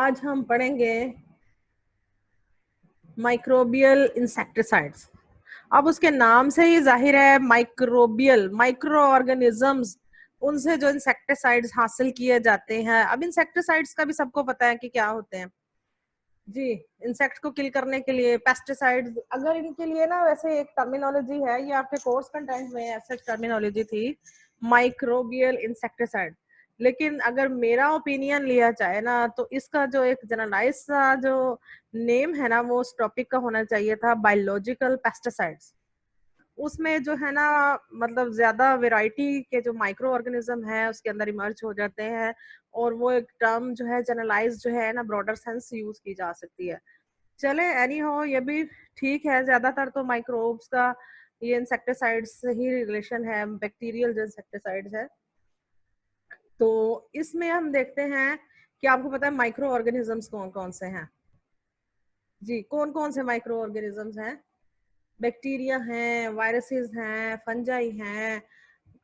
आज हम पढ़ेंगे माइक्रोबियल इंसेक्टिसाइड्स। अब उसके नाम से ही जाहिर है माइक्रोबियल, माइक्रो ऑर्गेनिजम्स, उनसे जो इंसेक्टिसाइड्स हासिल किए जाते हैं। अब इंसेक्टिसाइड्स का भी सबको पता है कि क्या होते हैं जी। इंसेक्ट को किल करने के लिए पेस्टिसाइड्स, अगर इनके लिए ना वैसे एक टर्मिनोलॉजी है, ये आपके कोर्स कंटेंट में ऐसे टर्मिनोलॉजी थी माइक्रोबियल इंसेक्टिसाइड। लेकिन अगर मेरा ओपिनियन लिया जाए ना तो इसका जो एक जनरलाइज सा जो नेम है ना वो उस टॉपिक का होना चाहिए था बायोलॉजिकल पेस्टिसाइड्स। उसमें जो है ना मतलब ज्यादा वैरायटी के जो माइक्रो ऑर्गेनिज्म है उसके अंदर इमर्ज हो जाते हैं, और वो एक टर्म जो है जनरलाइज जो है ना ब्रॉडर सेंस यूज की जा सकती है। चले एनी हो, ये भी ठीक है। ज्यादातर तो माइक्रोब्स का ये इंसेक्टिसाइड्स से ही रिलेशन है, बैक्टीरियल जो इंसेक्टिसाइड्स है। तो इसमें हम देखते हैं कि आपको पता है माइक्रो ऑर्गेनिजम्स कौन कौन से हैं जी। कौन कौन से माइक्रो ऑर्गेनिजम्स हैं? बैक्टीरिया हैं, वायरसेस हैं, फंजाई हैं,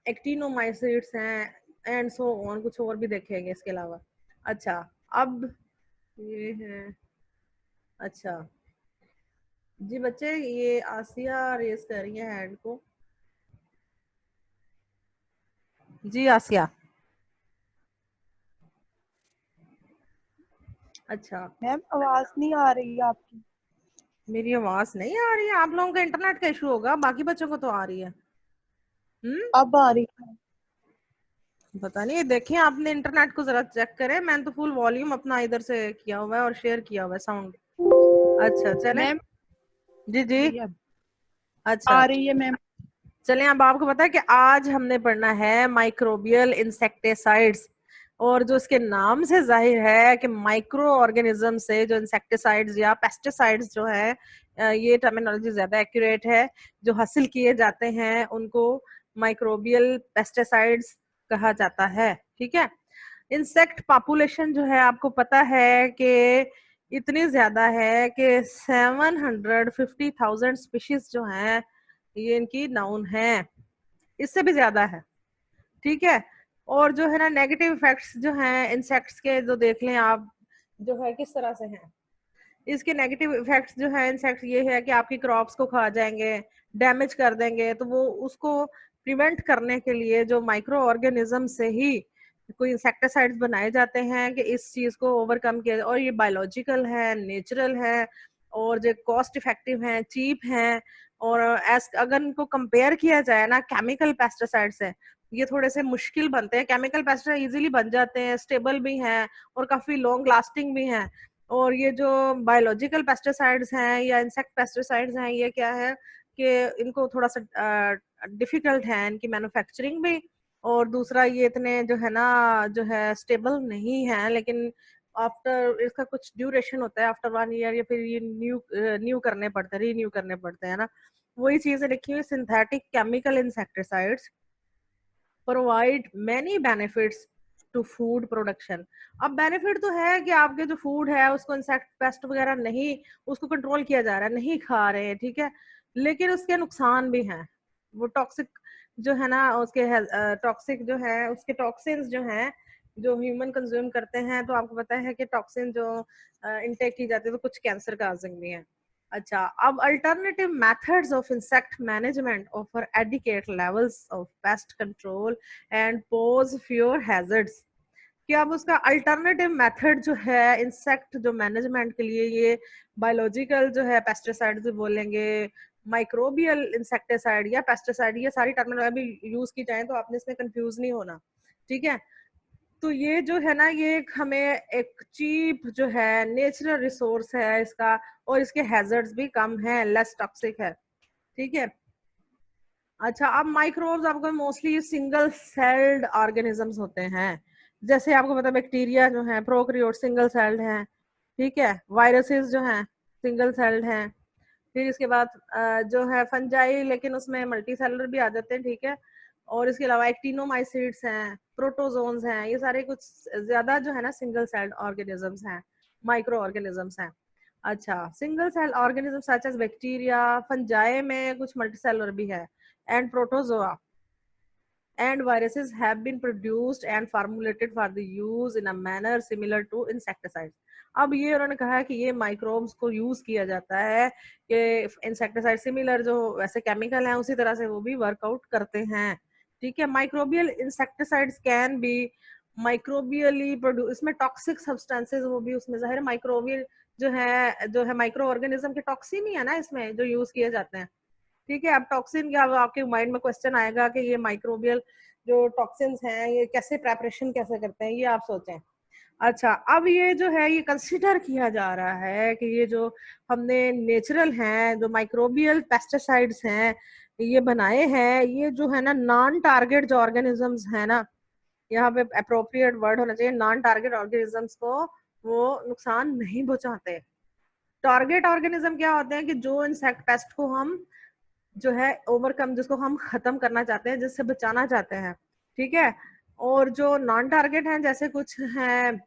एक्टिनोमाइसिट्स हैं, एंड सो ऑन। कुछ और भी देखेंगे इसके अलावा। अच्छा, अब ये है। अच्छा जी बच्चे, ये आसिया रेस कर रही है हैंड को। जी आसिया। अच्छा, मैम आवाज नहीं आ रही है आपकी। मेरी आवाज नहीं आ रही है? आप लोगों का इंटरनेट का इशू होगा, बाकी बच्चों को तो आ रही है। अब आ रही है। पता नहीं, देखें आपने इंटरनेट को जरा चेक करें। मैंने तो फुल वॉल्यूम अपना इधर से किया हुआ है और शेयर किया हुआ है साउंड। अच्छा चले मैम जी जी। रही है अब। अच्छा आ रही है मैम। चलें, अब आपको पता है कि आज हमने पढ़ना है माइक्रोबियल इंसेक्टिसाइड्स। और जो इसके नाम से जाहिर है कि माइक्रो ऑर्गेनिज्म से जो इंसेक्टिसाइड्स या पेस्टिसाइड्स जो है, ये टर्मिनोलॉजी ज्यादा एक्यूरेट है, जो हासिल किए जाते हैं उनको माइक्रोबियल पेस्टिसाइड्स कहा जाता है। ठीक है। इंसेक्ट पॉपुलेशन जो है आपको पता है कि इतनी ज्यादा है कि 750,000 स्पीशीज जो हैं ये इनकी नाउन है। इससे भी ज्यादा है। ठीक है। और जो है ना नेगेटिव इफेक्ट्स जो हैं इंसेक्ट्स के, जो देख लें आप जो है किस तरह से हैं। इसके नेगेटिव इफेक्ट्स जो है इंसेक्ट ये है कि आपकी क्रॉप्स को खा जाएंगे, डैमेज कर देंगे। तो वो उसको प्रिवेंट करने के लिए जो माइक्रो ऑर्गेनिज्म से ही कोई इंसेक्टिसाइड्स बनाए जाते हैं कि इस चीज को ओवरकम किया जाए। और ये बायोलॉजिकल है, नेचुरल है, और जो कॉस्ट इफेक्टिव है, चीप है। और अगर इनको कंपेयर किया जाए ना केमिकल पेस्टिसाइड से, ये थोड़े से मुश्किल बनते हैं। केमिकल पेस्टिसाइड इजीली बन जाते हैं, स्टेबल भी हैं और काफी लॉन्ग लास्टिंग भी हैं। और ये जो बायोलॉजिकल पेस्टिसाइड्स हैं या इंसेक्ट पेस्टिसाइड्स हैं, ये क्या है कि इनको थोड़ा सा डिफिकल्ट है इनकी मैन्युफैक्चरिंग भी। और दूसरा ये इतने जो है ना जो है स्टेबल नहीं है। लेकिन आफ्टर इसका कुछ ड्यूरेशन होता है, आफ्टर 1 ईयर या फिर ये न्यू करने पड़ते हैं, रीन्यू करने पड़ते हैं ना। वही चीजें लिखी हुई, synthetic chemical insecticides provide many benefits to food production. अब बेनिफिट तो है कि आपके जो फूड है उसको इंसेक्ट पेस्ट वगैरह नहीं, उसको कंट्रोल किया जा रहा है, नहीं खा रहे हैं। ठीक है। लेकिन उसके नुकसान भी हैं। वो टॉक्सिक जो है ना उसके टॉक्सिक जो है उसके टॉक्सिन्स जो हैं जो ह्यूमन कंज्यूम करते हैं, तो आपको पता है कि टॉक्सिन जो इनटेक की जाती है तो कुछ कैंसर काजिंग भी है। अच्छा, अब alternative methods of insect management offer adequate levels of pest control and pose fewer hazards. कि अब उसका अल्टरनेटिव मेथड जो है इंसेक्ट जो मैनेजमेंट के लिए, ये बायोलॉजिकल जो है पेस्टिसाइड जो बोलेंगे, माइक्रोबियल इंसेक्टिसाइड या पेस्टिसाइड, ये सारी टर्मिनोलॉजी यूज की जाए तो आपने इसमें कंफ्यूज नहीं होना। ठीक है। तो ये जो है ना ये हमें एक चीप जो है नेचुरल रिसोर्स है इसका, और इसके हैजर्ड्स भी कम है, लेस टॉक्सिक है। ठीक है। अच्छा, अब माइक्रोब्स आपको मोस्टली सिंगल सेल्ड ऑर्गेनिजम्स होते हैं। जैसे आपको पता है बैक्टीरिया जो है प्रोकैरियोट सिंगल सेल्ड हैं। ठीक है। वायरसेस जो हैं सिंगल सेल्ड हैं। फिर इसके बाद जो है फंजाई, लेकिन उसमें मल्टी सेलुलर भी आ जाते हैं। ठीक है। और इसके अलावा एक्टिनोमाइसिट्स हैं, प्रोटोजोन्स हैं, ये सारे कुछ ज्यादा जो है ना सिंगल सेल्ड ऑर्गेनिजम्स हैं, माइक्रो ऑर्गेनिजम्स हैं। अच्छा, single cell organism such as bacteria, fungi में कुछ मल्टी सेलुलर भी है, and protozoa. and viruses have been produced and formulated for the use in a manner similar to insecticides. अब ये उन्होंने कहा है कि ये माइक्रोब्स को यूज किया जाता है कि इंसेक्टिसाइड सिमिलर जो वैसे केमिकल हैं उसी तरह से वो भी वर्कआउट करते हैं। ठीक है, microbial insecticides can be microbially produce, इसमें टॉक्सिक सब्सटेंसेस वो भी उसमें जाहिर माइक्रोबियल जो है माइक्रो ऑर्गेनिज्म के टॉक्सिन ही है ना इसमें जो यूज किए जाते हैं। ठीक है, अब टॉक्सिन क्या, आपके माइंड में क्वेश्चन आएगा कि ये माइक्रोबियल जो टॉक्सिन्स हैं ये कैसे प्रेपरेशन कैसे करते हैं, ये आप सोचें। अच्छा, अब ये जो है ये कंसिडर किया जा रहा है कि ये जो हमने नेचुरल हैं जो माइक्रोबियल पेस्टिसाइड्स हैं ये बनाए हैं, ये जो है ना नॉन टारगेट जो ऑर्गेनिजम्स है ना, यहाँ पे अप्रोप्रिएट वर्ड होना चाहिए, नॉन टारगेट ऑर्गेनिजम्स को वो नुकसान नहीं पहुंचाते। टारगेट ऑर्गेनिज्म क्या होते हैं कि जो इंसेक्ट पेस्ट को हम जो है ओवरकम, जिसको हम खत्म करना चाहते हैं, जिससे बचाना चाहते हैं। ठीक है, और जो नॉन टारगेट हैं जैसे कुछ हैं,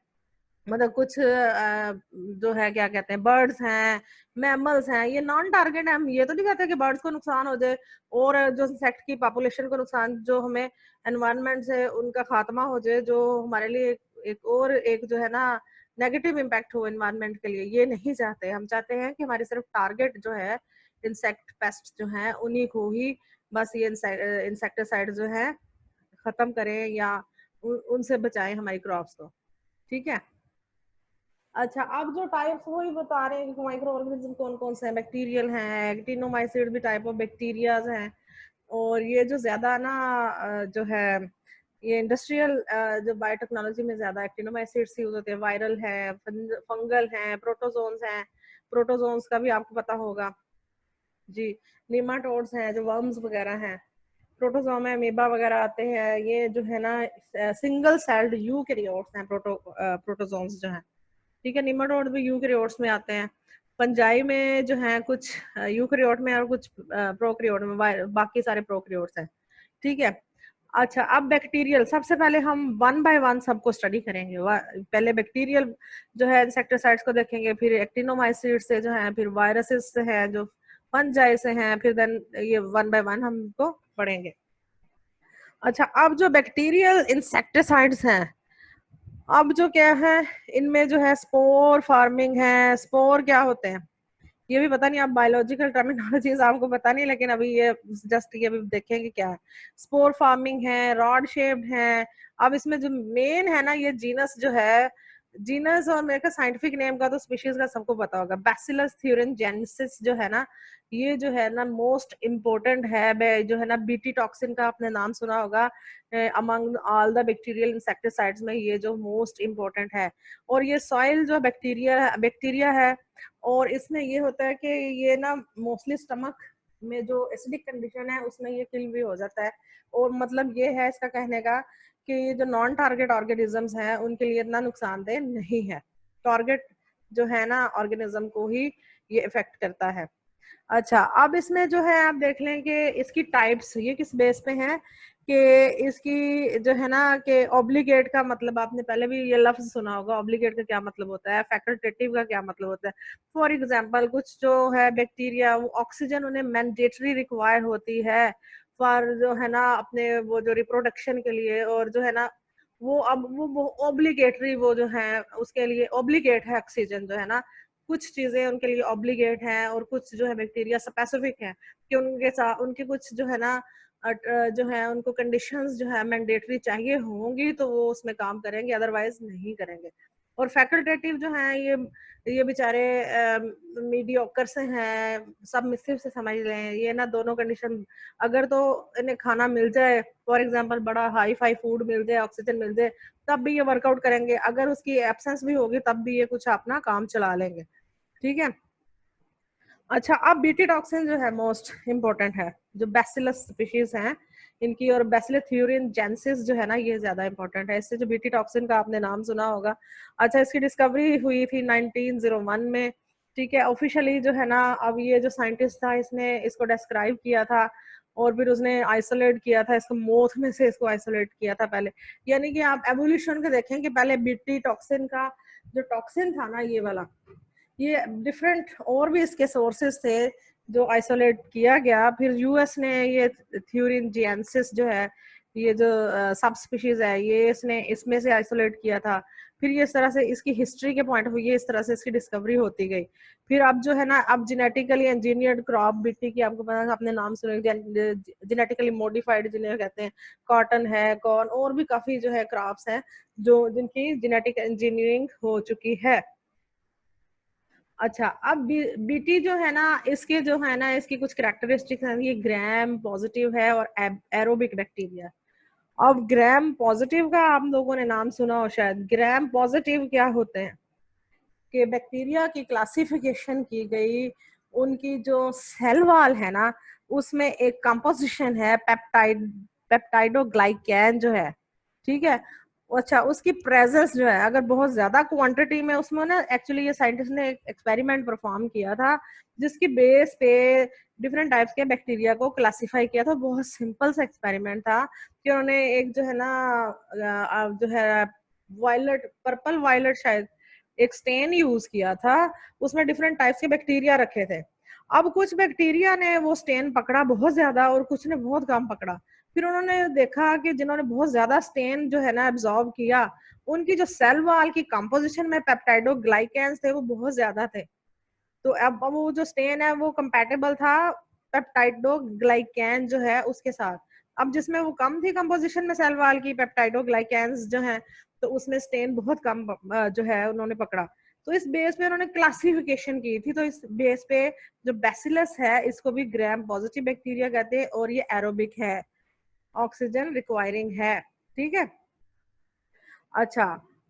मतलब कुछ जो है क्या कहते हैं बर्ड्स हैं, मैमल्स हैं, ये नॉन टारगेट है। हम ये तो नहीं कहते कि बर्ड्स को नुकसान हो जाए और जो इंसेक्ट की पॉपुलेशन को नुकसान, जो हमें एनवायरनमेंट से उनका खात्मा हो जाए, जो हमारे लिए एक जो है ना नेगेटिव इम्पैक्ट हो एनवायरनमेंट के लिए, ये नहीं चाहते। हम चाहते हैं कि हमारी सिर्फ टारगेट जो है इंसेक्ट पेस्ट जो है उन्हीं को ही बस ये इंसेक्टिसाइड जो है खत्म करें या उनसे बचाएं हमारी क्रॉप्स को। ठीक है, अच्छा, अब जो टाइप्स वही बता रहे हैं कि माइक्रो ऑर्गेनिज्म कौन कौन से हैं। बैक्टीरियल हैं, एक्टिनोमाइसिड भी टाइप ऑफ बैक्टीरियाज हैं, और ये जो ज्यादा ना जो है ये इंडस्ट्रियल जो बायोटेक्नोलॉजी में ज्यादा एक्टिनोमाइसिड्स यूज होते हैं। वायरल है, फंगल हैं, प्रोटोजोन्स हैं, प्रोटोजोन्स का भी आपको पता होगा जी। निमाटोड्स हैं जो वर्म्स वगैरह हैं, प्रोटोजोम में अमीबा वगैरह आते हैं, ये जो है ना सिंगल सेल्ड यूकैरियोट्स हैं प्रोटोजोन्स जो हैं। ठीक है, निमाटोड भी यूकैरियोट्स में आते हैं। फंजाई में जो है कुछ यूकैरियोट में और कुछ प्रोकैरियोट में, बाकी सारे प्रोकैरियोट्स हैं। ठीक है, अच्छा, अब बैक्टीरियल सबसे पहले हम वन बाय वन सबको स्टडी करेंगे। पहले बैक्टीरियल जो है इंसेक्टिसाइड्स को देखेंगे, फिर एक्टिनोमाइसिड से जो है, फिर वायरसेस से है जो फंजाई से हैं, फिर देन ये वन बाय वन हम इनको पढ़ेंगे। अच्छा, अब जो बैक्टीरियल इंसेक्टिसाइड्स हैं, अब जो क्या है इनमें जो है स्पोर फार्मिंग है। स्पोर क्या होते हैं ये भी पता नहीं, आप बायोलॉजिकल टर्मिनोलॉजीज आपको पता नहीं, लेकिन अभी ये जस्ट ये भी देखेंगे क्या है। स्पोर फार्मिंग है, रॉड शेप्ड है। अब इसमें जो मेन है ना ये जीनस जो है, जीनस और मेरे का साइंटिफिक नेम का तो स्पीशीज का सबको पता होगा, बैसिलस थ्यूरिनजेंसिस जो है ना, ये जो है ना मोस्ट इम्पोर्टेंट है। जो है ना बीटी टॉक्सिन का आपने नाम सुना होगा, among all the bacterial insecticides में ये जो मोस्ट इम्पोर्टेंट है। और ये सॉइल जो बैक्टीरिया है, और इसमें ये होता है कि ये ना मोस्टली स्टमक में जो एसिडिक कंडीशन है उसमें ये किल भी हो जाता है। और मतलब ये है इसका कहने का कि ये जो नॉन टारगेट ऑर्गेनिजम्स हैं उनके लिए इतना नुकसानदेह नहीं है। टारगेट जो है ना ऑर्गेनिज्म को ही ये इफेक्ट करता है। अच्छा, अब इसमें जो है आप देख लें कि इसकी टाइप्स ये किस बेस पे हैं कि इसकी जो है ना कि ऑब्लिगेट का मतलब आपने पहले भी ये लफ्ज सुना होगा, ऑब्लिगेट का क्या मतलब होता है, फैकल्टेटिव का क्या मतलब होता है। फॉर एग्जांपल कुछ जो है बैक्टीरिया ऑक्सीजन उन्हें मैंडेटरी रिक्वायर होती है फॉर जो है ना अपने वो जो रिप्रोडक्शन के लिए, और जो है ना वो अब वो ऑब्लिगेटरी वो जो है उसके लिए ऑब्लिगेट है ऑक्सीजन जो है ना। कुछ चीजें उनके लिए ऑब्लिगेट हैं और कुछ जो है बैक्टीरिया स्पेसिफिक है कि उनके साथ उनके कुछ जो है ना जो है उनको कंडीशंस जो है मैंडेटरी चाहिए होंगी तो वो उसमें काम करेंगे, अदरवाइज नहीं करेंगे। और फैकल्टेटिव जो है ये बेचारे मीडियोकर से हैं, सबमिसिव से समझ लें। ये ना दोनों कंडीशन, अगर तो इन्हें खाना मिल जाए, फॉर एग्जांपल बड़ा हाई फाई फूड मिल जाए, ऑक्सीजन मिल जाए, तब भी ये वर्कआउट करेंगे। अगर उसकी एब्सेंस भी होगी तब भी ये कुछ अपना काम चला लेंगे। ठीक है, अच्छा, अब बीटी टॉक्सिन जो है मोस्ट इम्पोर्टेंट है, जो बैसिलस स्पीशीज हैं इनकी, और बैसिलस थ्यूरिनजेंसिस जो है ना ये ज्यादा इंपॉर्टेंट है। इससे जो बीटी टॉक्सिन का आपने नाम सुना होगा। अच्छा, इसकी डिस्कवरी हुई थी 1901 में। ठीक है, ऑफिशियली जो है ना अब ये जो साइंटिस्ट था इसने इसको डिस्क्राइब किया था और फिर उसने आइसोलेट किया था इसको, मोथ में से इसको आइसोलेट किया था पहले। यानी कि आप एवोल्यूशन के देखें कि पहले बीटी टॉक्सिन का जो टॉक्सिन था ना ये वाला, ये डिफरेंट और भी इसके सोर्सेस थे जो आइसोलेट किया गया। फिर यूएस ने ये थ्यूरिनजेंसिस जो है ये जो सब स्पीशीज है ये इसने इसमें से आइसोलेट किया था। फिर ये इस तरह से इसकी हिस्ट्री के पॉइंट ऑफ व्यू इस तरह से इसकी डिस्कवरी होती गई। फिर अब जो है ना, अब जेनेटिकली इंजीनियर्ड क्रॉप बीटी की आपको पता है, आपने नाम सुने, जेनेटिकली मॉडिफाइड जिन्हें कहते हैं, कॉटन है, कॉर्न, और भी काफी जो है क्रॉप्स हैं जो जिनकी जेनेटिक इंजीनियरिंग हो चुकी है। अच्छा, अब बीटी जो है ना, इसके जो है ना, इसकी कुछ कैरेक्टरिस्टिक्स हैं। ये ग्राम पॉजिटिव है और एरोबिक बैक्टीरिया। अब ग्राम पॉजिटिव का आप लोगों ने नाम सुना हो शायद। ग्राम पॉजिटिव क्या होते हैं कि बैक्टीरिया की क्लासिफिकेशन की गई, उनकी जो सेल वॉल है ना, उसमें एक कंपोजिशन है पेप्टाइडोग्लाइकैन जो है, ठीक है। अच्छा, उसकी प्रेजेंस जो है अगर बहुत ज्यादा क्वांटिटी में, उसमें ना एक्चुअली ये साइंटिस्ट ने एक एक्सपेरिमेंट परफॉर्म किया था जिसकी बेस पे डिफरेंट टाइप्स के बैक्टीरिया को क्लासिफाई किया था। बहुत सिंपल सा एक्सपेरिमेंट था कि उन्होंने एक जो है ना जो है वायलेट, पर्पल वायलेट शायद, एक स्टेन यूज किया था। उसमें डिफरेंट टाइप्स के बैक्टीरिया रखे थे। अब कुछ बैक्टीरिया ने वो स्टेन पकड़ा बहुत ज्यादा और कुछ ने बहुत कम पकड़ा। फिर उन्होंने देखा कि जिन्होंने बहुत ज्यादा स्टेन जो है ना एब्जॉर्ब किया, उनकी जो सेल वॉल की कंपोजिशन में पेप्टाइडोग्लाइकेन्स थे वो बहुत ज्यादा थे। तो अब वो जो स्टेन है वो कंपैटिबल था पेप्टाइडोग्लाइकैन जो है उसके साथ। अब जिसमें वो कम थी कंपोजिशन में सेल वॉल की पेप्टाइडोग्लाइकेन्स जो है, तो उसमें स्टेन बहुत कम जो है उन्होंने पकड़ा। तो इस बेस पे उन्होंने क्लासिफिकेशन की थी। तो इस बेस पे जो बैसिलस है इसको भी ग्राम पॉजिटिव बैक्टीरिया कहते हैं और ये एरोबिक है, ऑक्सीजन रिक्वायरिंग है, ठीक है। अच्छा,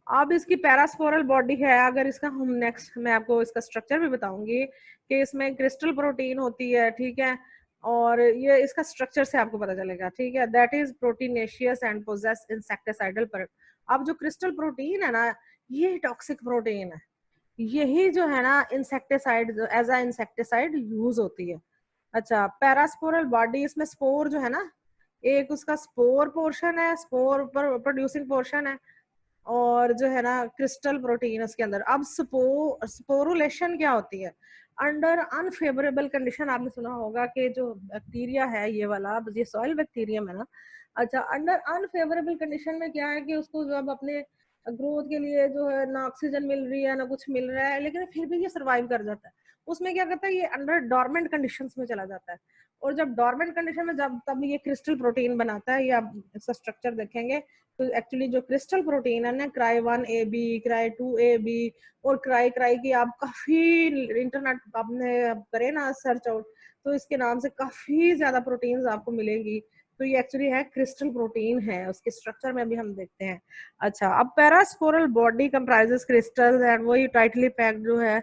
अब इसकी पैरास्पोरल बॉडी है। अगर इसका हम नेक्स्ट, मैं आपको इसका स्ट्रक्चर भी बताऊंगी कि इसमें क्रिस्टल प्रोटीन होती है, ठीक है। और ये इसका स्ट्रक्चर से आपको पता चलेगा, ठीक है। That is proteinaceous and possess insecticidal पर। अब जो क्रिस्टल प्रोटीन है ना, ये टॉक्सिक प्रोटीन है। यही जो है ना insecticide, as a insecticide use होती है। अच्छा, पैरास्पोरल बॉडी, इसमें स्पोर जो है ना, एक उसका स्पोर पोर्शन है, स्पोर प्रोड्यूसिंग पोर्शन है, और जो है ना क्रिस्टल प्रोटीन उसके अंदर। अब स्पोरुलेशन क्या होती है? अंडर अनफेवरेबल कंडीशन, आपने सुना होगा कि जो बैक्टीरिया है ये वाला, ये सॉइल बैक्टीरियम है ना। अच्छा, अंडर अनफेवरेबल कंडीशन में क्या है कि उसको जब अपने ग्रोथ के लिए जो है ना ऑक्सीजन मिल रही है ना कुछ मिल रहा है, लेकिन फिर भी ये सर्वाइव कर जाता है। उसमें क्या करता है, ये अंडर डॉर्मेंट कंडीशंस में चला जाता है। और जब डॉर्मेंट कंडीशन में जब तब ये क्रिस्टल प्रोटीन बनाता है। ये आप इसका स्ट्रक्चर देखेंगे तो एक्चुअली जो क्रिस्टल प्रोटीन है ना, क्राई 1AB, क्राई 2AB और क्राई क्राई की आप काफी इंटरनेट आपने करे ना सर्च आउट, तो इसके नाम से काफी ज्यादा प्रोटीन्स आपको मिलेंगी। तो ये एक्चुअली है क्रिस्टल प्रोटीन है। उसके स्ट्रक्चर में भी हम देखते हैं। अच्छा, अब parasporal body comprises crystals and वही टाइटली पैक्ड जो है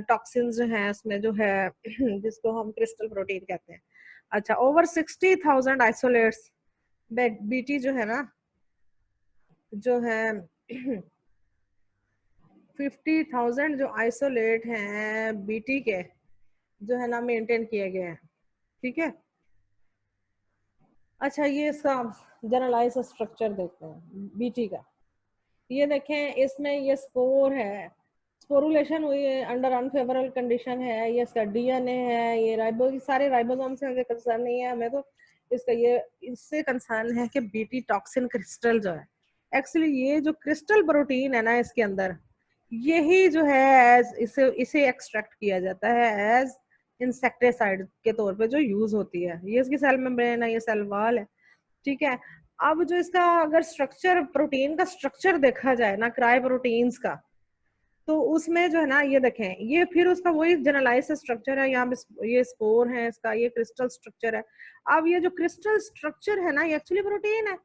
टॉक्सिन्स जो है उसमें जो है जिसको हम क्रिस्टल प्रोटीन कहते हैं। अच्छा, ओवर 60,000 आइसोलेट्स बीटी जो है ना, जो है 50,000 जो आइसोलेट हैं बीटी के, जो है ना मेंटेन किए गए हैं, ठीक है। अच्छा, ये इसका जनरलाइज स्ट्रक्चर देखते हैं बीटी का। ये देखें, इसमें ये स्पोर है, स्पोरुलेशन हुई है अंडर अनफेवरेबल कंडीशन है। ये इसका डीएनए है, ये सारे राइबोसोम से हमें कंसर्न नहीं है, हमें तो इसका ये इससे कंसर्न है कि बीटी टॉक्सिन क्रिस्टल जो है, एक्चुअली ये जो क्रिस्टल प्रोटीन है ना इसके अंदर, यही जो है एज इसे इसे एक्सट्रैक्ट किया जाता है एज इंसेक्टिसाइड के तौर पे जो यूज होती है। ये इसकी सेल मेम्ब्रेन है, ये सेल वॉल है, ठीक है। अब जो इसका अगर स्ट्रक्चर, प्रोटीन का स्ट्रक्चर देखा जाए ना, क्राई प्रोटीन्स का, तो उसमें जो है ना ये देखें, ये फिर उसका वही जनरलाइज स्ट्रक्चर है। यहाँ पे ये स्पोर है इसका, ये क्रिस्टल स्ट्रक्चर है। अब ये जो क्रिस्टल स्ट्रक्चर है ना, ये एक्चुअली प्रोटीन है।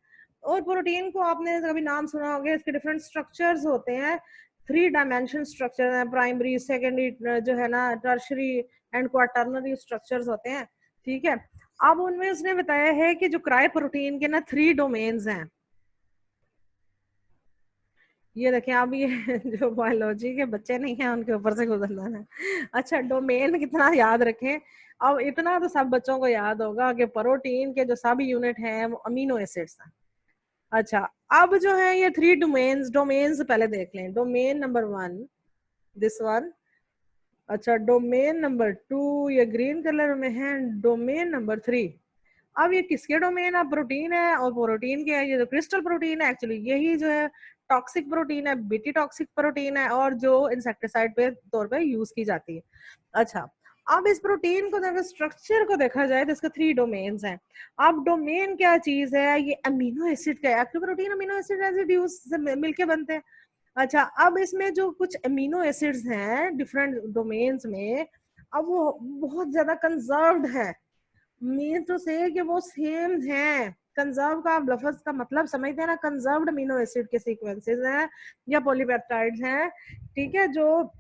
और प्रोटीन को आपने कभी नाम सुना होगा, इसके डिफरेंट स्ट्रक्चर्स होते हैं। 3 डायमेंशन स्ट्रक्चर है, प्राइमरी, सेकेंडरी जो है ना, टर्शरी एंड क्वाटर्नरी स्ट्रक्चर्स होते हैं, ठीक है। अब उनमें उसने बताया है कि जो क्राई प्रोटीन के ना 3 डोमेन्स हैं। ये देखें, अब ये जो बायोलॉजी के बच्चे नहीं हैं उनके ऊपर से गुजरना है। अच्छा, डोमेन कितना याद रखें। अब इतना तो सब बच्चों को याद होगा कि प्रोटीन के जो सब यूनिट हैं वो अमीनो एसिड्स हैं। अच्छा, अब जो है ये 3 डोमेन्स, डोमेन्स पहले देख लें। Domain number 1 this one. अच्छा, डोमेन नंबर 2 ये ग्रीन कलर में है। डोमेन नंबर 3, अब ये किसके डोमेन है? प्रोटीन है, और प्रोटीन के है ये जो क्रिस्टल प्रोटीन है, एक्चुअली यही जो है टॉक्सिक प्रोटीन है, बीटी टॉक्सिक प्रोटीन है, और जो इंसेक्टिसाइड पे तौर पे यूज की जाती है। अच्छा, अब इस प्रोटीन को अगर स्ट्रक्चर को देखा जाए तो इसके 3 डोमेन्स हैं। अब डोमेन क्या चीज है? ये अमीनो एसिड का है, क्योंकि प्रोटीन अमीनो एसिड रेसिड्यूज से मिलके बनते हैं। अच्छा, अब इसमें जो कुछ अमीनो एसिड्स हैं डिफरेंट डोमेन्स में, अब वो बहुत ज्यादा कंजर्व्ड है। मीन टू से कि वो सेम है। कंजर्व का आप लफ्ज का मतलब समझते हैं ना, कंजर्व्ड अमीनो एसिड के सीक्वेंसेस हैं या पॉलीपेप्टाइड्स हैं, ठीक है, जो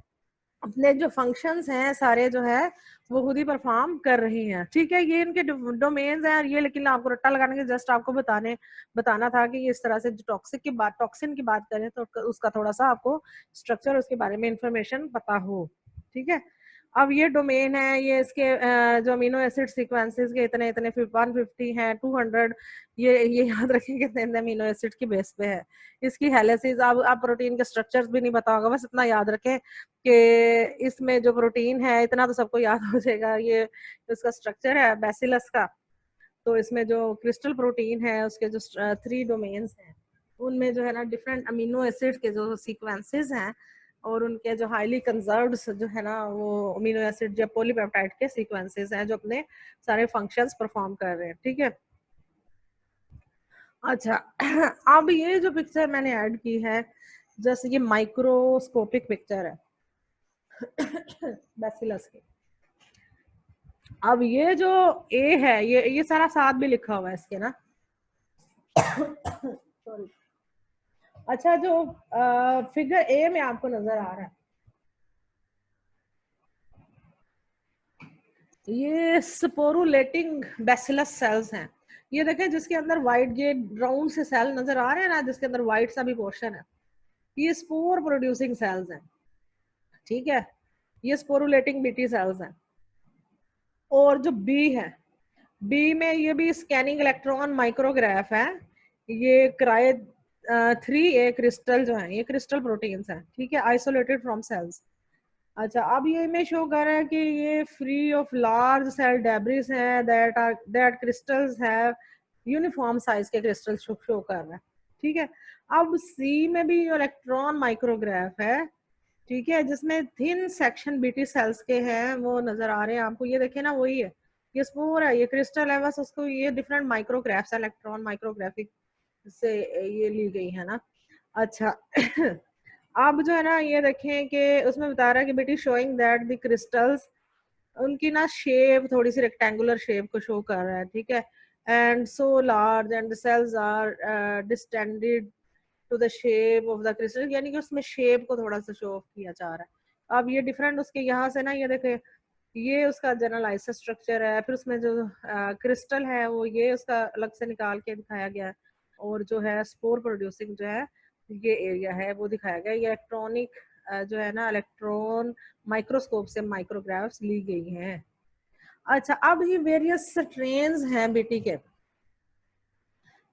अपने जो फंक्शंस हैं सारे जो है वो खुद ही परफॉर्म कर रही हैं, ठीक है। ये इनके डोमेन्स हैं ये, लेकिन आपको रट्टा लगाने के जस्ट आपको बताना था कि इस तरह से जो टॉक्सिन की बात करें तो उसका थोड़ा सा आपको स्ट्रक्चर, उसके बारे में इंफॉर्मेशन पता हो, ठीक है। अब ये डोमेन है, ये इसके जो अमीनो एसिड सीक्वेंसेस के इतने इतने 150 हैं, 200, ये याद रखें कितने अमीनो एसिड की बेस पे है इसकी हेलिसेस। आप प्रोटीन के स्ट्रक्चर्स भी नहीं पता होगा, बस इतना याद रखें कि इसमें जो प्रोटीन है, इतना तो सबको याद हो जाएगा, ये उसका स्ट्रक्चर है बैसिलस का। तो इसमें जो क्रिस्टल प्रोटीन है उसके जो 3 डोमेन्स हैं, उनमें जो है ना डिफरेंट अमीनो एसिड के जो सीक्वेंसेस हैं और उनके जो हाईली कंजर्व्ड जो है ना वो अमीनो एसिड या पॉलीपेप्टाइड के सीक्वेंसेस हैं जो अपने सारे फंक्शंस परफॉर्म कर रहे हैं, ठीक है। अच्छा, अब ये जो पिक्चर मैंने ऐड की है, जैसे ये माइक्रोस्कोपिक पिक्चर है बैसिलस की। अब ये जो ए है, ये सारा साथ भी लिखा हुआ है इसके ना सॉरी। अच्छा, जो फिगर ए में आपको नजर आ रहा है, ये स्पोरुलेटिंग बैसिलस सेल्स हैं। ये देखें जिसके अंदर व्हाइट, ये राउंड से सेल नजर आ रहे हैं ना, जिसके अंदर व्हाइट सा भी पोर्शन है, ये स्पोर प्रोड्यूसिंग सेल्स हैं, ठीक है। ये स्पोरुलेटिंग बीटी सेल्स हैं। और जो बी है, बी में ये भी स्कैनिंग इलेक्ट्रॉन माइक्रोग्राफ है। ये क्राय 3A क्रिस्टल जो है, ये क्रिस्टल प्रोटीन्स हैं, ठीक है, आइसोलेटेड फ्रॉम सेल्स। अच्छा, अब ये इमेज शो कर रहा है कि ये free of large cell debris है, that crystals have uniform size के क्रिस्टल शो कर रहा है, ठीक है। अब सी में भी इलेक्ट्रॉन माइक्रोग्राफ है, ठीक है, जिसमें थिन सेक्शन बीटी सेल्स के हैं वो नजर आ रहे हैं आपको। ये देखे ना, वही है, ये स्पोर है, ये क्रिस्टल है, बस उसको ये डिफरेंट माइक्रोग्राफ्स, इलेक्ट्रॉन माइक्रोग्राफिक से ये ली गई है ना। अच्छा अब जो है ना ये देखें कि उसमें बता रहा है कि बेटी शोइंग दैट द क्रिस्टल्स, उनकी ना शेप थोड़ी सी रेक्टेंगुलर शेप को शो कर रहा है, ठीक है। And so large and the cells are distended to the shape of the crystal, यानी कि उसमें शेप को थोड़ा सा शो ऑफ किया जा रहा है। अब ये डिफरेंट उसके यहाँ से ना, ये देखे, ये उसका जनरलाइज स्ट्रक्चर है, फिर उसमें जो क्रिस्टल है वो ये उसका अलग से निकाल के दिखाया गया है, और जो है स्पोर प्रोड्यूसिंग जो है ये एरिया है वो दिखाया गया। ये इलेक्ट्रॉनिक जो है ना, इलेक्ट्रॉन माइक्रोस्कोप से माइक्रोग्राफ्स ली गई हैं। अच्छा, अब ये वेरियस स्ट्रेन्स हैं बेटी के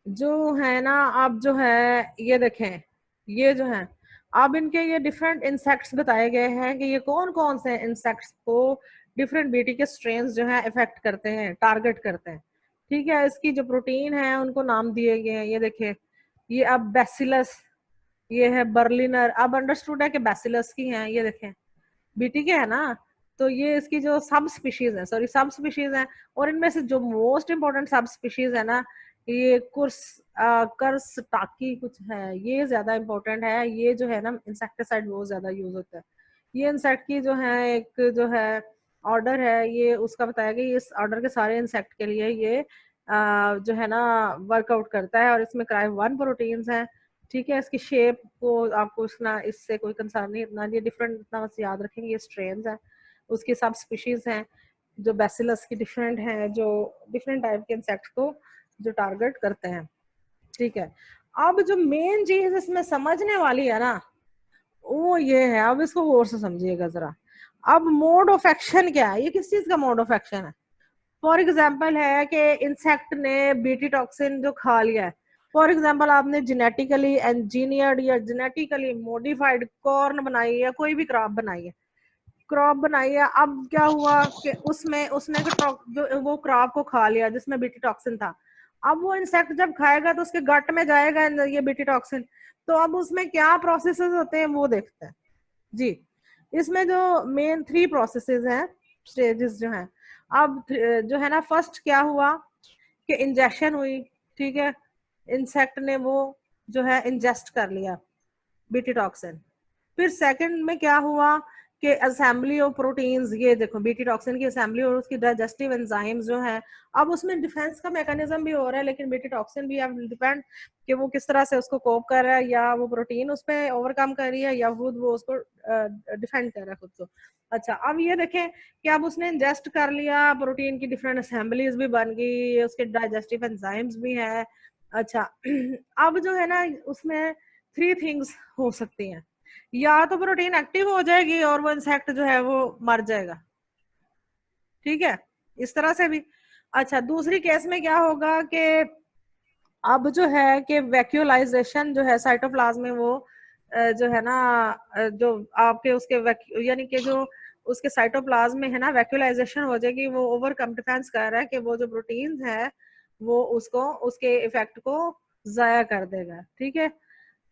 जो है ना, अब जो है ये देखें, ये जो है अब इनके ये डिफरेंट इंसेक्ट्स बताए गए हैं कि ये कौन कौन से इंसेक्ट्स को डिफरेंट बीटी के स्ट्रेन्स जो है इफेक्ट करते हैं, टारगेट करते हैं, ठीक है। इसकी जो प्रोटीन है उनको नाम दिए गए हैं, ये देखें, ये अब बैसिलस, ये है बर्लिनर। अब अंडरस्टूड है कि बैसिलस की हैं, ये देखें बीटी के है ना, तो ये इसकी जो सब स्पीशीज है, सॉरी सब स्पीशीज है, और इनमें से जो मोस्ट इंपॉर्टेंट सब स्पीशीज है ना, ये कर्स टाकी कुछ है, ये ज्यादा इंपॉर्टेंट है। ये जो है ना इंसेक्टिसाइड बहुत ज्यादा यूज होता है। ये इंसेक्ट की जो है एक जो है ऑर्डर है, ये उसका बताया गया, इस ऑर्डर के सारे इंसेक्ट के लिए ये जो है ना वर्कआउट करता है, और इसमें क्राइव 1 प्रोटीन्स हैं, ठीक है। इसकी शेप को आपको इतना, इससे कोई कंसर्न नहीं, इतना ये डिफरेंट, इतना बस याद रखेंगे ये स्ट्रेन्स हैं, उसकी सब स्पीशीज हैं जो बैसिलस की डिफरेंट हैं, जो डिफरेंट टाइप के इंसेक्ट्स को जो टारगेट करते हैं, ठीक है। अब जो मेन चीज इसमें समझने वाली है ना वो ये है, अब इसको गौर से समझिएगा जरा। अब मोड ऑफ एक्शन क्या है, ये किस चीज का मोड ऑफ एक्शन है? फॉर एग्जाम्पल है कि इंसेक्ट ने बीटी टॉक्सिन जो खा लिया है, फॉर एग्जाम्पल आपने जेनेटिकली इंजीनियर्ड या जेनेटिकली मॉडिफाइड कॉर्न बनाई है, कोई भी क्रॉप बनाई है, क्रॉप बनाई है। अब क्या हुआ कि उसमें उसने जो वो क्रॉप को खा लिया जिसमें बीटी टॉक्सिन था। अब वो इंसेक्ट जब खाएगा तो उसके गट में जाएगा ये बीटी टॉक्सिन। तो अब उसमें क्या प्रोसेसेस होते हैं वो देखते हैं जी। इसमें जो मेन 3 प्रोसेसेस हैं, स्टेजेस जो हैं। अब जो है ना, फर्स्ट क्या हुआ कि इंजेक्शन हुई, ठीक है, इंसेक्ट ने वो जो है इंजेस्ट कर लिया बीटी टॉक्सिन। फिर सेकंड में क्या हुआ कि असेंबली ऑफ प्रोटीन्स, ये देखो बीटी टॉक्सिन की असेंबली और उसकी डाइजेस्टिव एंजाइम्स जो है। अब उसमें डिफेंस का मैकेनिज्म भी हो रहा है, लेकिन बीटी टॉक्सिन भी अब डिपेंड कि वो किस तरह से उसको कोप कर रहा है, या वो प्रोटीन उस पर ओवरकम कर रही है, या खुद वो उसको डिफेंड कर रहा है खुद को। अच्छा, अब ये देखें कि अब उसने इंजेस्ट कर लिया, प्रोटीन की डिफरेंट असेंबलीज भी बन गई, उसके डाइजेस्टिव एंजाइम्स भी है। अच्छा अब जो है ना, उसमें 3 थिंग्स हो सकती हैं। या तो प्रोटीन एक्टिव हो जाएगी और वो इंसेक्ट जो है वो मर जाएगा, ठीक है, इस तरह से भी। अच्छा, दूसरी केस में क्या होगा कि अब जो है कि वैक्यूलाइजेशन जो है साइटोप्लाज्म में, वो जो है ना, जो आपके उसके यानी कि जो उसके साइटोप्लाज्म में है ना, वैक्यूलाइजेशन हो जाएगी। वो ओवरकम डिफेंस कर रहा है कि वो जो प्रोटीन है वो उसको उसके इफेक्ट को जाया कर देगा, ठीक है।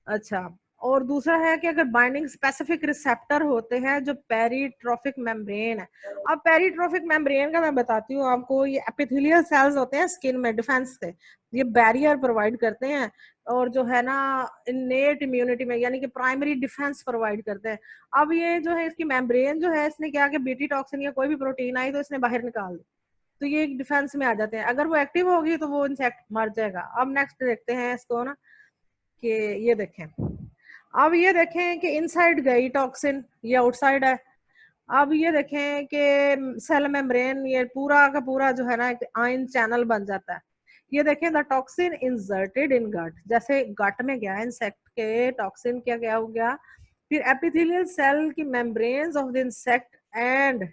अच्छा, और दूसरा है कि अगर बाइंडिंग स्पेसिफिक रिसेप्टर होते हैं जो पेरीट्रोफिक मेम्ब्रेन है। अब पेरीट्रोफिक मेम्ब्रेन का मैं बताती हूँ आपको, ये एपिथेलियल सेल्स होते हैं स्किन में डिफेंस से, ये बैरियर प्रोवाइड करते हैं और जो है ना इनेट इम्यूनिटी में, यानी कि प्राइमरी डिफेंस प्रोवाइड करते हैं। अब ये जो है इसकी मेम्ब्रेन जो है, इसने क्या कि बीटी टॉक्सिन या कोई भी प्रोटीन आई तो इसने बाहर निकाल दी, तो ये एक डिफेंस में आ जाते हैं। अगर वो एक्टिव होगी तो वो इंसेक्ट मर जाएगा। अब नेक्स्ट देखते हैं इसको ना, कि ये देखें, अब ये देखें कि इनसाइड गई टॉक्सिन, ये आउटसाइड है। अब ये देखें कि सेल मेम्ब्रेन, ये पूरा का पूरा जो है ना एक आयन चैनल बन जाता है। ये देखें, द टॉक्सिन इंसर्टेड इन गट, जैसे गट में गया इंसेक्ट के टॉक्सिन, क्या गया हो गया। फिर एपिथेलियल सेल की membranes of the insect and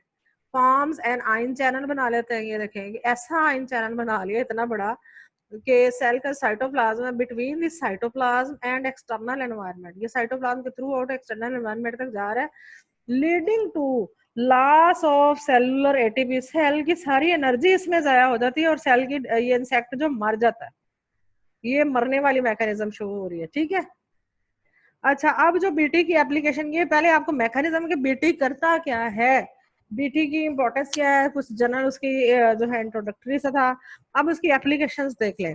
forms an ion channel बना लेते हैं। ये देखें कि ऐसा आयन चैनल बना लिया इतना बड़ा कि सेल का cytoplasm between the cytoplasm and external environment, ये साइटोप्लाज्म के थ्रू आउट एक्सटर्नल एनवायरनमेंट तक जा रहा है, leading to loss of cellular ATP. Cell की सारी एनर्जी इसमें जाया हो जाती है और सेल की ये इंसेक्ट जो मर जाता है, ये मरने वाली मैकेनिज्म शुरू हो रही है, ठीक है। अच्छा, अब जो बीटी की एप्लीकेशन, ये पहले आपको मैकेनिज्म के बीटी करता क्या है, बीटी की इंपॉर्टेंस क्या है, कुछ जनरल उसकी जो है इंट्रोडक्टरी सा था। अब उसकी एप्लीकेशंस देख लें।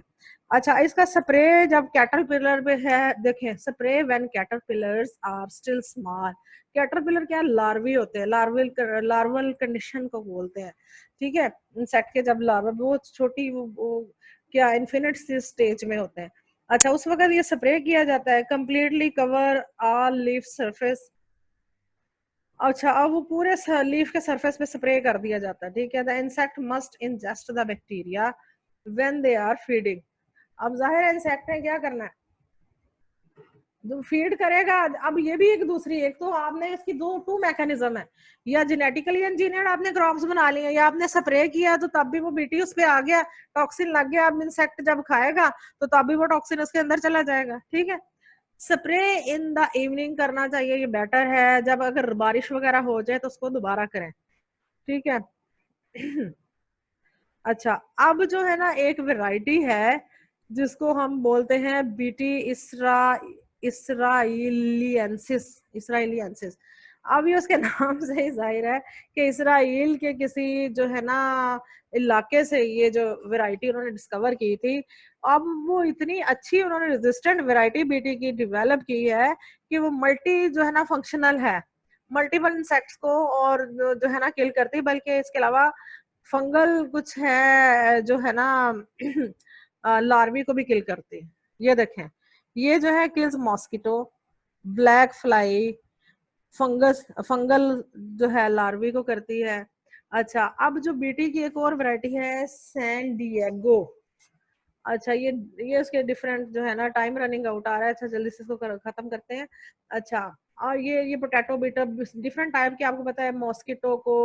अच्छा, इसका स्प्रे जब कैटरपिलर पे है, देखें, spray when caterpillars are still small. Caterpillar क्या, लार्वी होते हैं, लार्वल कंडीशन को बोलते हैं, ठीक है। इंसेक्ट के जब लार्वा बहुत छोटी वो क्या इन्फिनिट स्टेज में होते हैं। अच्छा, उस वक्त ये स्प्रे किया जाता है, completely cover all leaf surface. अच्छा, अब वो पूरे लीफ के सरफेस पे स्प्रे कर दिया जाता है, ठीक है। The insect must ingest the bacteria when they are feeding. अब जाहिर है इंसेक्ट ने क्या करना है, जो फीड करेगा। अब ये भी एक दूसरी, एक तो आपने इसकी टू मैकेनिज्म है, या जेनेटिकली इंजीनियर्ड आपने क्रॉप्स बना लिए, या आपने स्प्रे किया तो तब भी वो बीटी उस पे आ गया, टॉक्सिन लग गया। अब इंसेक्ट जब खाएगा तो तब भी वो टॉक्सिन उसके अंदर चला जाएगा, ठीक है। स्प्रे इन द इवनिंग करना चाहिए, ये बेटर है। जब अगर बारिश वगैरह हो जाए तो उसको दोबारा करें, ठीक है। अच्छा, अब जो है ना एक वैरायटी है जिसको हम बोलते हैं बीटी इसराइलियंसिस। इसराइलियंसिस, अब ये उसके नाम से ही जाहिर है कि इसराइल के किसी जो है ना इलाके से ये जो वैरायटी उन्होंने डिस्कवर की थी। अब वो इतनी अच्छी उन्होंने रेजिस्टेंट वैरायटी बीटी की डेवलप की है कि वो मल्टी जो है ना फंक्शनल है, मल्टीपल इंसेक्ट्स को और जो है ना किल करती है। बल्कि इसके अलावा फंगल कुछ है जो है ना लार्वी को भी किल करती है। ये देखें, ये जो है kills mosquito, black fly, fungal जो है लार्वी को करती है। अच्छा, अब जो बीटी की एक और वैरायटी है सैन डिएगो। अच्छा, ये उसके डिफरेंट जो है ना, टाइम रनिंग आउट आ रहा है, अच्छा जल्दी से इसको खत्म करते हैं। अच्छा, और ये पोटैटो बीटर डिफरेंट टाइप के आपको पता है, मॉस्किटो को,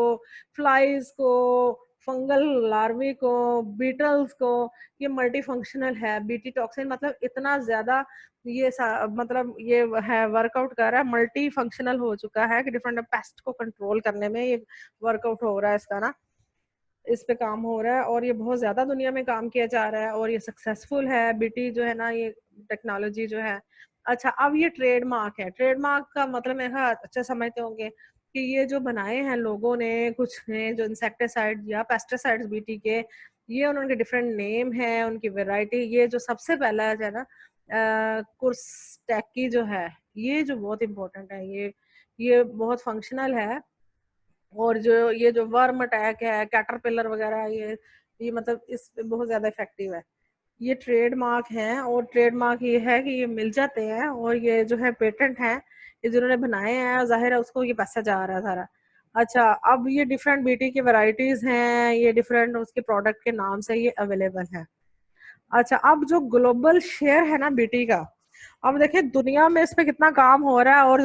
फ्लाइज को, फंगल लार्वी को, बीटल्स को, ये मल्टी फंक्शनल है। बीटी टॉक्सिन मतलब इतना ज्यादा ये मतलब ये है वर्कआउट कर रहा है, मल्टी फंक्शनल हो चुका है कि डिफरेंट पेस्ट को कंट्रोल करने में ये वर्कआउट हो रहा है इसका ना, इस पे काम हो रहा है और ये बहुत ज्यादा दुनिया में काम किया जा रहा है और ये सक्सेसफुल है बीटी जो है ना, ये टेक्नोलॉजी जो है। अच्छा, अब ये ट्रेडमार्क है। ट्रेडमार्क का मतलब मेरे ख्याल अच्छा समझते होंगे कि ये जो बनाए हैं लोगों ने, कुछ ने जो इंसेक्टिसाइड या पेस्टिसाइड्स बीटी के, ये उनके डिफरेंट नेम है, उनकी वैरायटी। ये जो सबसे पहला है ना कुर्सटेकी जो है, ये जो बहुत इंपॉर्टेंट है, ये बहुत फंक्शनल है। और जो ये जो वर्म अटैक है, कैटरपिलर वगैरह, ये मतलब इस पे बहुत ज्यादा इफेक्टिव है। ये ट्रेडमार्क है और ट्रेडमार्क ये है कि ये मिल जाते हैं और ये जो है पेटेंट है, ये जिन्होंने बनाए हैं जाहिर है उसको ये पैसा जा रहा है सारा। अच्छा, अब ये डिफरेंट बीटी की वैरायटीज हैं, ये डिफरेंट उसके प्रोडक्ट के नाम से ये अवेलेबल है। अच्छा, अब जो ग्लोबल शेयर है ना बीटी का, अब देखिए दुनिया में इस पे कितना काम हो रहा है और जो